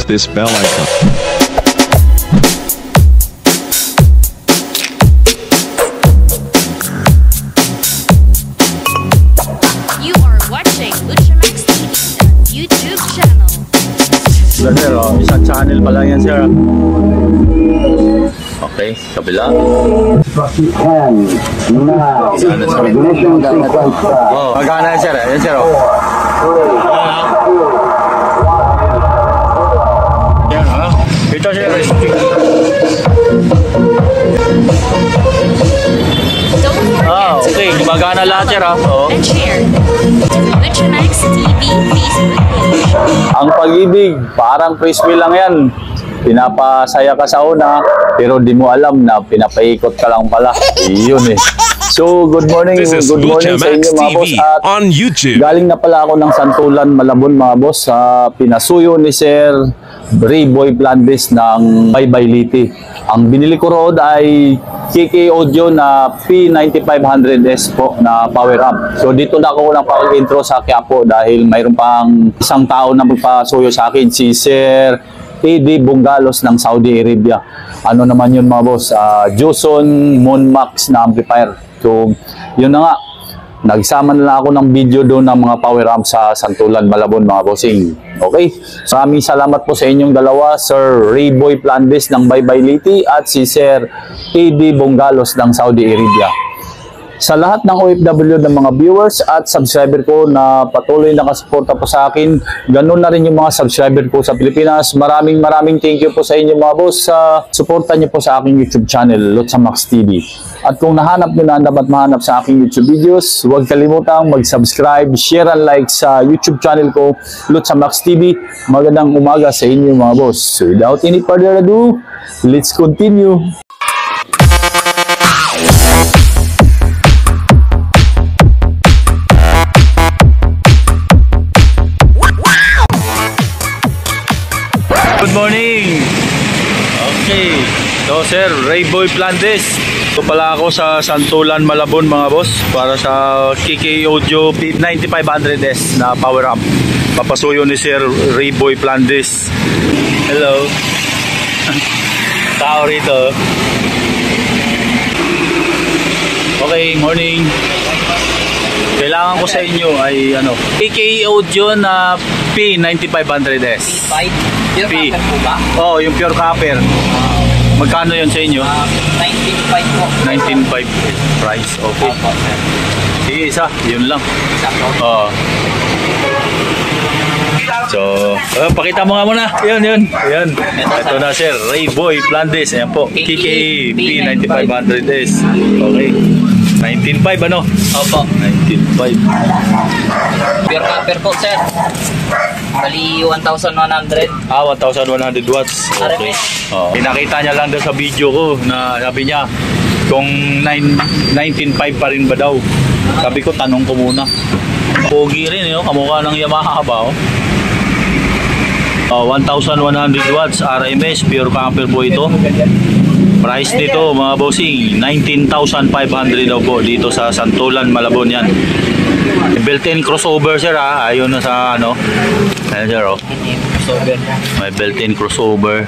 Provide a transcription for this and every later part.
this bell icon. You are watching Luchamax TV YouTube channel. Sir, isang channel pa lang yan, sir. Okay, kabila. Oh, magana yan, sir. Yan, sir. Yan, ha? Ito, sir. Don't forget Okay. Magana lahat, sir, ha? and share to Luchamax TV Facebook page. Ang pag-ibig, parang frisbee lang yan. Pinapasaya ka sa una, pero di mo alam na pinapaikot ka lang pala. Iyon eh. So, good morning sa inyo mga boss. At on YouTube. galing na pala ako ng Santulan, Malabon mga boss sa pinasuyo ni Sir Rayboy Plandes ng Baybay Liti. Ang binili ko roon ay KK Audio na P9500S po na power amp. So dito na ako ng power intro sa Quiapo dahil mayroon pang isang tao na magpasuyo sa akin, si Sir A.D. Bungalos ng Saudi Arabia. Ano naman yun mga boss? Joson Monmax na amplifier. So yun na nga. Nagsama na lang ako ng video doon ng mga power amp sa Santulan, Malabon mga bossing. Okay? Maraming salamat po sa inyong dalawa, Sir Rayboy Plandes ng Baybay Liti at si Sir A.D. Bungalos ng Saudi Arabia. Sa lahat ng OFW ng mga viewers at subscriber ko na patuloy nakasuporta po sa akin, ganun na rin yung mga subscriber ko sa Pilipinas. Maraming thank you po sa inyo mga boss sa suporta niyo po sa aking YouTube channel, Luchamax TV. At kung nahanap nyo na dapat mahanap sa aking YouTube videos, huwag kalimutang mag-subscribe, share and like sa YouTube channel ko, Luchamax TV. Magandang umaga sa inyo mga boss. So without any further ado, let's continue. Good morning! Okay, so Sir Rayboy Plandes. Ito pala ako sa Santulan, Malabon mga boss para sa KK Audio P9500S na power amp. Papasuyo ni Sir Rayboy Plandes. Hello! Tao rito. Okay, morning! Kailangan ko sa inyo ay KK Audio na P9500S. Pure copper po ba? Oh, yung pure copper. Magkano yun sa inyo? 19.5 po. 19.5 price. Okay. Sige, isa. Yun lang. Oh. So, pakita mo nga muna. Yun. Ito na Sir Rayboy Plandes. Ayan po. KK P9500S. Okay. 19.5 ano? Opo. 19.5. Pure copper po, sir. Bali 1,100. 1,100 watts. Okay. Oh. Pinakita niya lang doon sa video ko na sabi niya kung 19.5 pa rin ba daw. Sabi ko tanong ko muna. Pogi rin kamukha ng Yamaha ba 1,100 watts RMS pure copper po ito. Price nito mga bossing 19,500 daw po dito sa Santulan, Malabon yan. Built-in crossover sir ayun na sa Ayan sir Crossover. may built-in crossover.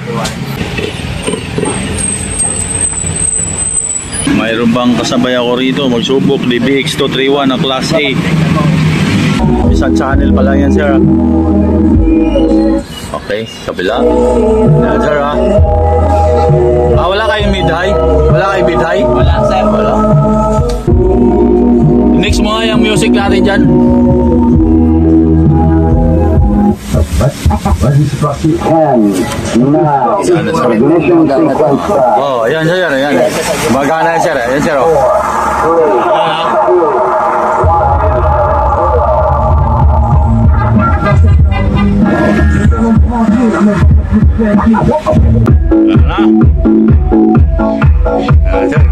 Mayroon bang kasabay ako rito magsubok DBX231 na class A. Isang channel pa lang yan sir Okay, kabila. Yan sir wala kayong mid-high? Wala kayong mid-high? Wala, sir. Wala. Next mo nga yung music natin dyan. Oh, ayan. Magana yan sir. Ayan sir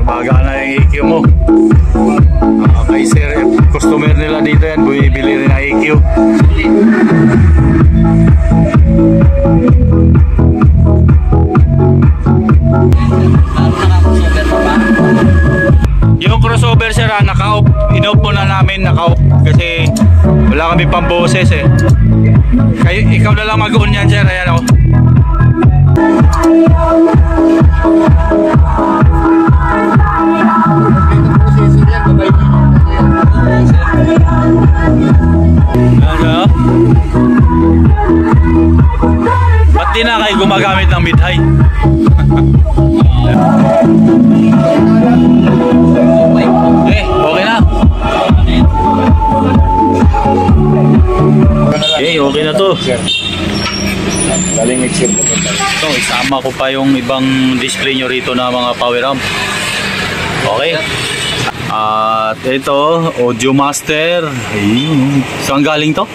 Magana yung EQ mo. May sir, customer nila dito yan, bumibili rin ng EQ. Yung crossover sir naka-off, in-off muna namin, naka-off kasi wala kami pang boses eh. Ikaw na lang mag-on yan sir, ayan Ano? Ba't di na kayo gumagamit ng mid-high? Okay na. Okay na to. So, isama ko pa yung ibang display nyo rito na mga power amp. Okay. At ito, Audio Master. Ayun. Saan galing to?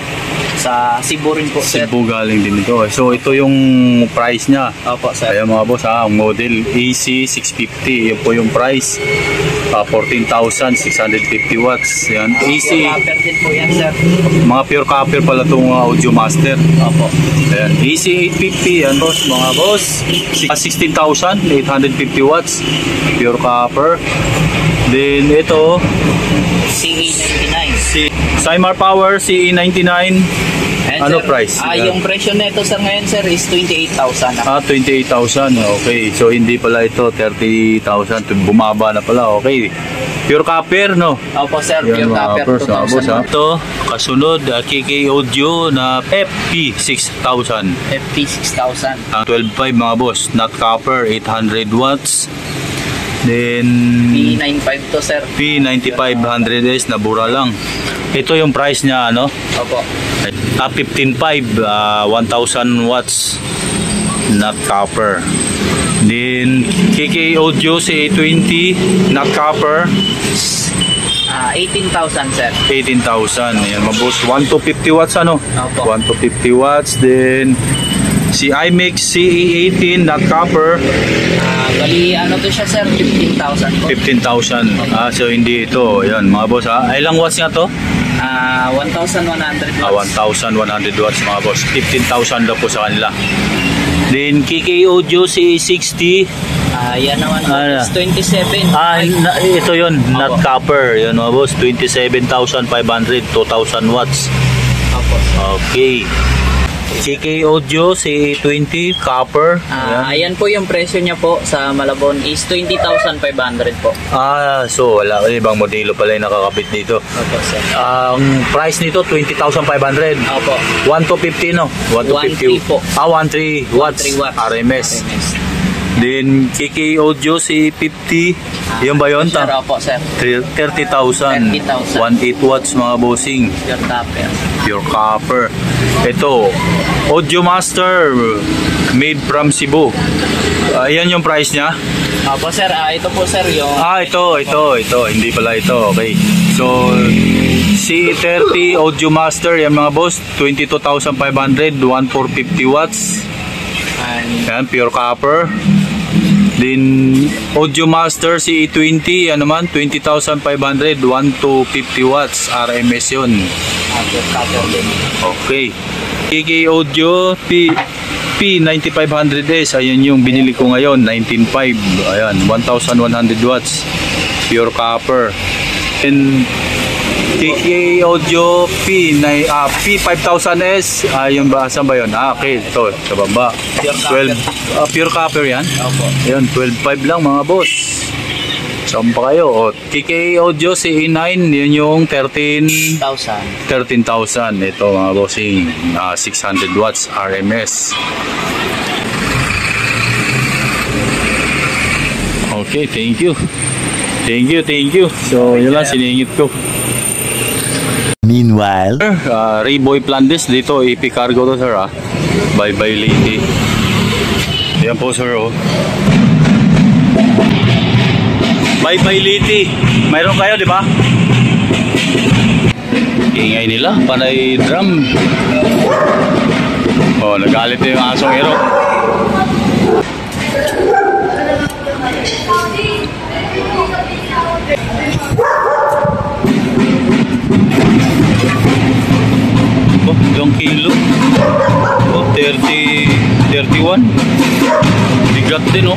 Sa Cebu rin po, sir. Cebu galing din ito. So, ito yung price niya. Opo, sir. Kaya mga boss, ang model AC650. Yun po yung price. 14,650 watts. Yan. AC. Copper din po yan, sir. Mga pure copper pala itong Audio Master. Opo. Ayan. AC850. Yan boss, mga boss. 16,850 watts. Pure copper. Then ito, CE99. Cymar Power CE99. Ano price? Yung presyo nito, sir, ngayon, sir, is 28,000. 28,000. Okay. So hindi pala ito 30,000. Bumaba na pala. Okay. Pure copper, no? Opo, sir. Yan, Pure copper, 2,000. Ito, kasunod, KK Audio na FP6000. FP6000. 12.5 mga boss. Not copper, 800 watts. Then P95 to, sir. P9500S na bura lang. Ito yung price niya, ano? Opo. 15.5, 1,000 watts, not copper. Then KK Audio CA20, not copper, 18,000, sir. 18,000. Yan, mabos 1 to 50 watts, ano? Opo. 1 to 50 watts. Then si iMix CE18, not copper, Bali, ano to siya, sir? 15,000 po. 15,000. So hindi ito. Yan mga boss, ilang watts nga to? 1,100 watts. 1,100 watts mga boss. 15,000 daw po sa kanila. Then KK Audio CA60. Yan naman po, is 27. Ito yun, not Opo. copper. Yan mga boss, 27,500, 2,000 watts. Opo. Okay. KK Audio CA20 copper. Ayan po yung presyo niya po sa Malabon is 20,500 po. So wala, ibang modelo pala yung nakakapit dito. Opo, sir. Ang price nito 20,500. Opo. 1 to 50, no? 1 to 1.3 50 po. 1.3 watts, 1.3 watts. RMS. Then KK Audio C50. Yung ba yun? Sir, opo, sir. 30,000. 30,000. 1.8 watts mga bossing. Pure copper. Pure copper. Ito, Audio Master made from Cebu. Ayan yung price niya. Opo, sir. Ito po, sir, yung... Ito. Hindi pala ito. Okay. So, C30 Audio Master, yan mga boss. 22,500, 1,450 watts. Yan, pure copper. Then, Audio Master CE20, yan naman, 20,500, 1 to 50 watts, RMS yun. Pure copper din. Okay. KK Audio P9500S, ayan yung binili ko ngayon, 19.5. Ayan, 1,100 watts, pure copper. And KK Audio P5000S, yung ba, saan ba yun? Okay, ito, sa baba. 12, pure copper yan? Opo. Ayan, 12.5 lang mga boss. Saan pa kayo? KK Audio CE9, yun yung 13,000. Ito mga bossing, 600 watts RMS. Okay, thank you. So, yun lang, siningit ko. Meanwhile, Rayboy Plandes dito, AP Cargo to, sir, Bye-bye lady. Yan po, sir, Bye-bye lady. Mayroon kayo, di ba? Ingay nila, panay drum. Nagalit na yung asong hero. Ilang kilo? 31. Bigat din,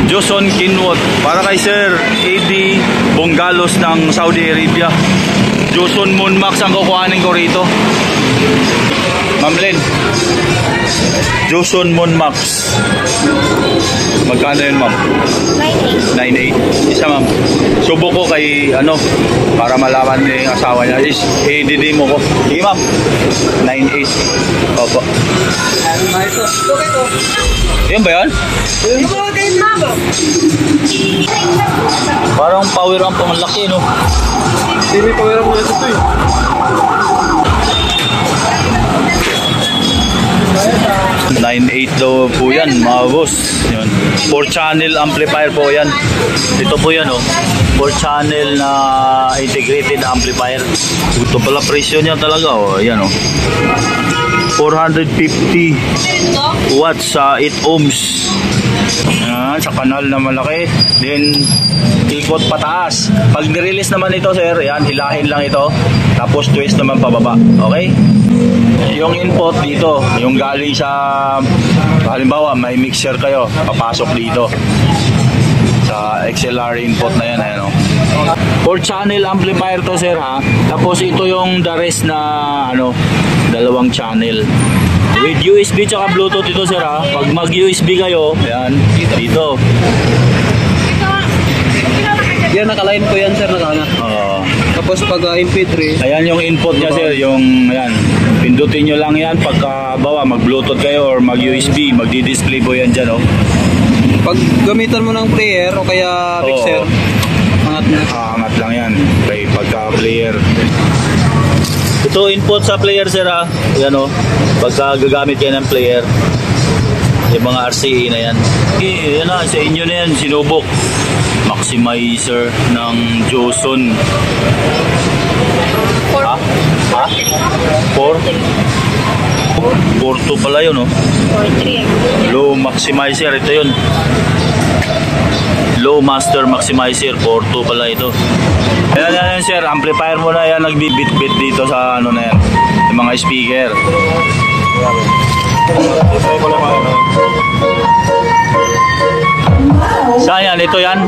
Joson Kinwot. Para kay Sir AD Bongalos ng Saudi Arabia. Joson Moonmax ang kukuhanin ko rito. Ma'am Lynn, Joson Moon Max. Magkano yun, ma'am? 9.8. Isa, ma'am. Subo ko kay, para malaman ni asawa niya. I-DD mo ko. Sige, ma'am. 9.8. Opo. Yan ba yan? Parang power amp ang laki, no? Hindi power amp ulit ito eh. 9.8 daw po yan, mga boss. Yun. 4-channel amplifier po yan. Ito po yan, 4-channel na integrated amplifier. Ito pala presyo niya talaga, Yan, 450 watts sa 8 ohms. Yan, sa kanal na malaki. Then, ikot pataas. Pag nirelease naman ito, sir, yan, hilahin lang ito. Tapos twist naman pababa. Okay? Yung input dito, yung galing sa, halimbawa, may mixer kayo, papasok dito. Sa XLR input na yan, 4-channel amplifier to, sir, ha? Tapos ito yung the rest na, 2 channel. With USB tsaka Bluetooth ito, sir, ha? Pag mag-USB kayo, yan, dito. Yan, naka-line ko yan, sir, naka-ana. Tapos pag MP3, ayan yung input niya, sir, yung, ayan, pindutin nyo lang yan pagka, mag-Bluetooth kayo or mag-USB, magdi-display po yan dyan, pag gamitan mo ng player o kaya mixer, angat na. Angat lang yan, okay, pagka-player. Ito input sa player, sir, ha? Yan, pagka gagamit kayo ng player, yung mga RCA na yan. Yan na, sa inyo na yan, sinubok. Maximizer ng Joson. Ha? 4? 4.2 pala yun, 4.3. Low maximizer, ito yun. Low master maximizer, 4.2 pala ito. Yan, sir, amplifier mo na yan, nagbibit-bit dito sa na yan, yung mga speaker. Saan yan? Ito yan?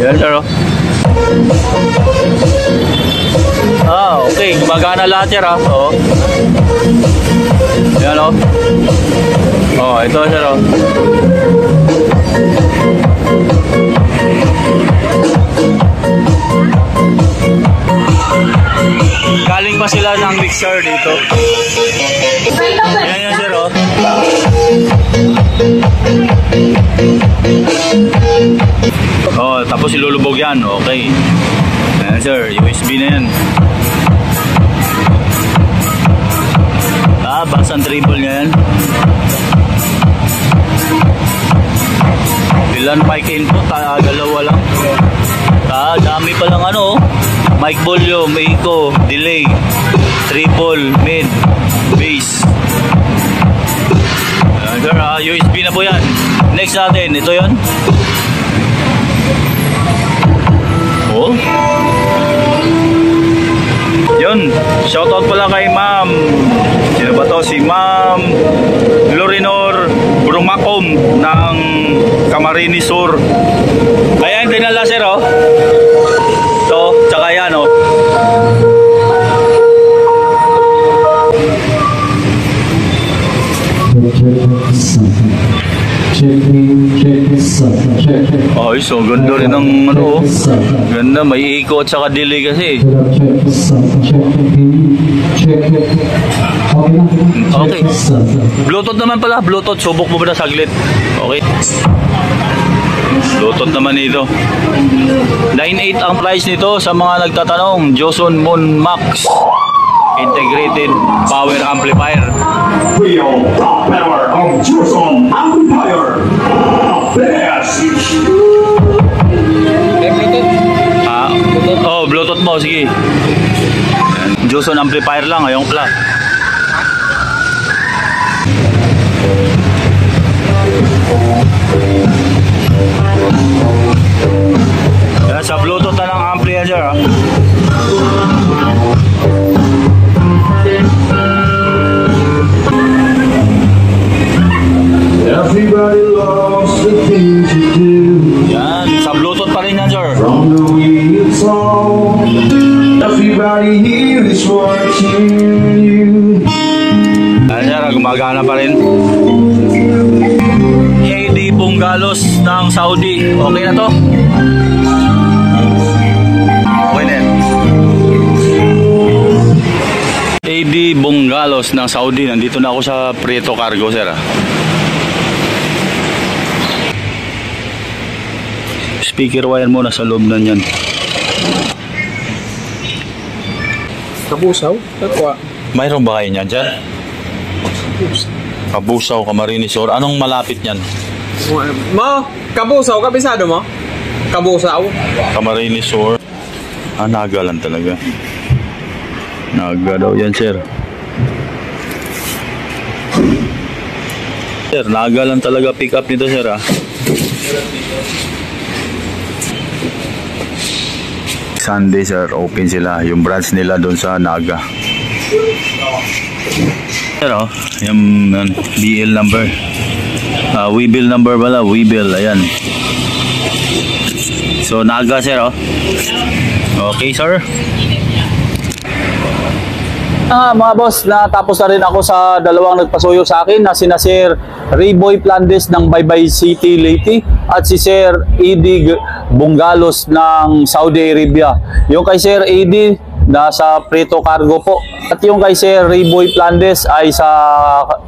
Yan, sir, okay. Gumagana lahat yan, Yan, ito, sir, galing pa sila ng mixer dito. Yan, sir, tapos ilulubog yan. Okay. Yan, sir, USB na yan. Bass and treble niya yan. Ilan mic input? Dalawa lang. Dami pa lang mic volume, echo, delay, triple, mid, bass. USB na po yan. Next natin, ito yan. Yun, shoutout pala kay ma'am. Sino ba to? Si ma'am Lorinor Brumacom ng Camarines Sur. Ayan, dinala, sir, ito, tsaka yan, Ay, so ganda rin ng ganda, may echo at saka delay kasi. Okay. Bluetooth naman pala, Bluetooth. Subok mo ba na saglit? Okay. Bluetooth naman ito. 9.8 ang price nito sa mga nagtatanong. Joson Moon Max integrated power amplifier. Real top power of Joson amplifier. Best. Bluetooth mo, sige. Joson amplifier lang, ayong pala. Yan, sa Bluetooth na ng ampli yan, sir, Everybody loves the things you do. Yan, Yan, sa Bluetooth pa rin yan, sir. From the way it's all, everybody here is watching you. Ayan, sir, gumagana pa rin. AD Bunggalos ng Saudi. Okay na to? Okay na yan. AD Bunggalos ng Saudi. Nandito na ako sa Prieto Cargo, sir. Speaker wire muna sa loob na yan. Kabusaw? Takwa. Mayroon ba kayo niyan dyan? Kabusaw, Camarines Sur. Anong malapit niyan? Mo, kabusaw, kabisado mo? Kabusaw? Camarines Sur. Naga lang talaga. Naga daw yan, sir. Sir, naga lang talaga pick up nito, sir, Sunday, sir, open sila. Yung branch nila doon sa Naga. Sir, yung BL number. Webill number pala. Webill, ayan. So, Naga, sir, Okay, sir. Mga boss, natapos na rin ako sa dalawang nagpasuyo sa akin na sina Sir Rayboy Plandes ng Baybay City, Leyte at si Sir Edi Bunggalos ng Saudi Arabia. Yung kay Sir Edi nasa Prieto Cargo po at yung kay Sir Rayboy Plandes ay sa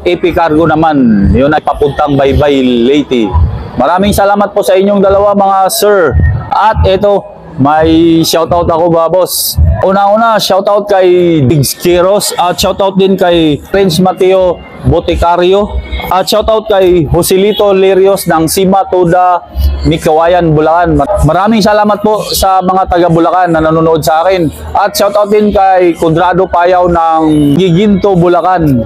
AP Cargo naman. Yun ay papuntang Baybay, Leyte. Maraming salamat po sa inyong dalawa mga sir. At ito, may shoutout ako ba boss? Una-una, shoutout kay Diggs Quiros at shoutout din kay Prince Mateo Boticario at shoutout kay Joselito Lirios ng Sima Toda, Mikawayan, Bulacan. Maraming salamat po sa mga taga Bulacan na nanonood sa akin at shoutout din kay Condrado Payaw ng Giginto, Bulacan.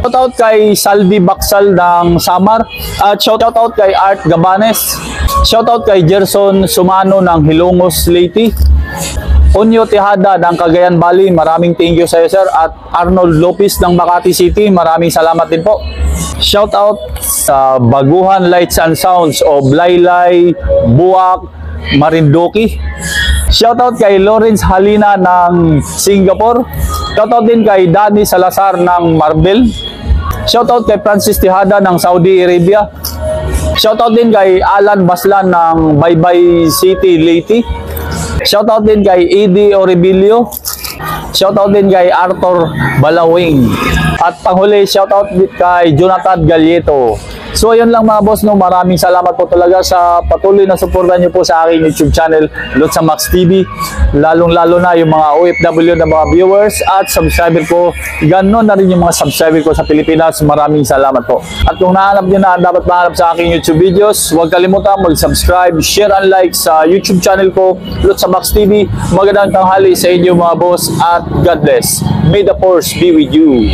Shoutout kay Salvi Baksal ng Samar at shoutout kay Art Gabanes. Shoutout kay Gerson Sumano ng Hilongos, Leyte. Onyo Tejada ng Cagayan Valley, maraming thank you sa iyo sir. At Arnold Lopez ng Makati City, maraming salamat din po. Shoutout sa Baguhan Lights and Sounds of Laylay, Buwak, Marindoki. Shoutout kay Lawrence Halina ng Singapore. Shoutout din kay Danny Salazar ng Marbel. Shoutout kay Francis Tejada ng Saudi Arabia. Shoutout din kay Alan Baslan ng Baybay City, Leyte. Shoutout din kay Eddie Oribilio. Shoutout din kay Arthur Balawing. At panghuli, shoutout din kay Jonathan Galieto. So ayun lang mga boss, no, maraming salamat po talaga sa patuloy na suporta niyo po sa aking YouTube channel, Lutsa Max TV. Lalong-lalo na yung mga OFW na mga viewers at subscriber ko. Ganon na rin yung mga subscriber ko sa Pilipinas. Maraming salamat po. At kung nahanap niyo na dapat mahanap sa aking YouTube videos, huwag kalimutan mag-subscribe, share and like sa YouTube channel ko, Lutsa Max TV. Magandang tanghali sa inyo mga boss at God bless. May the force be with you.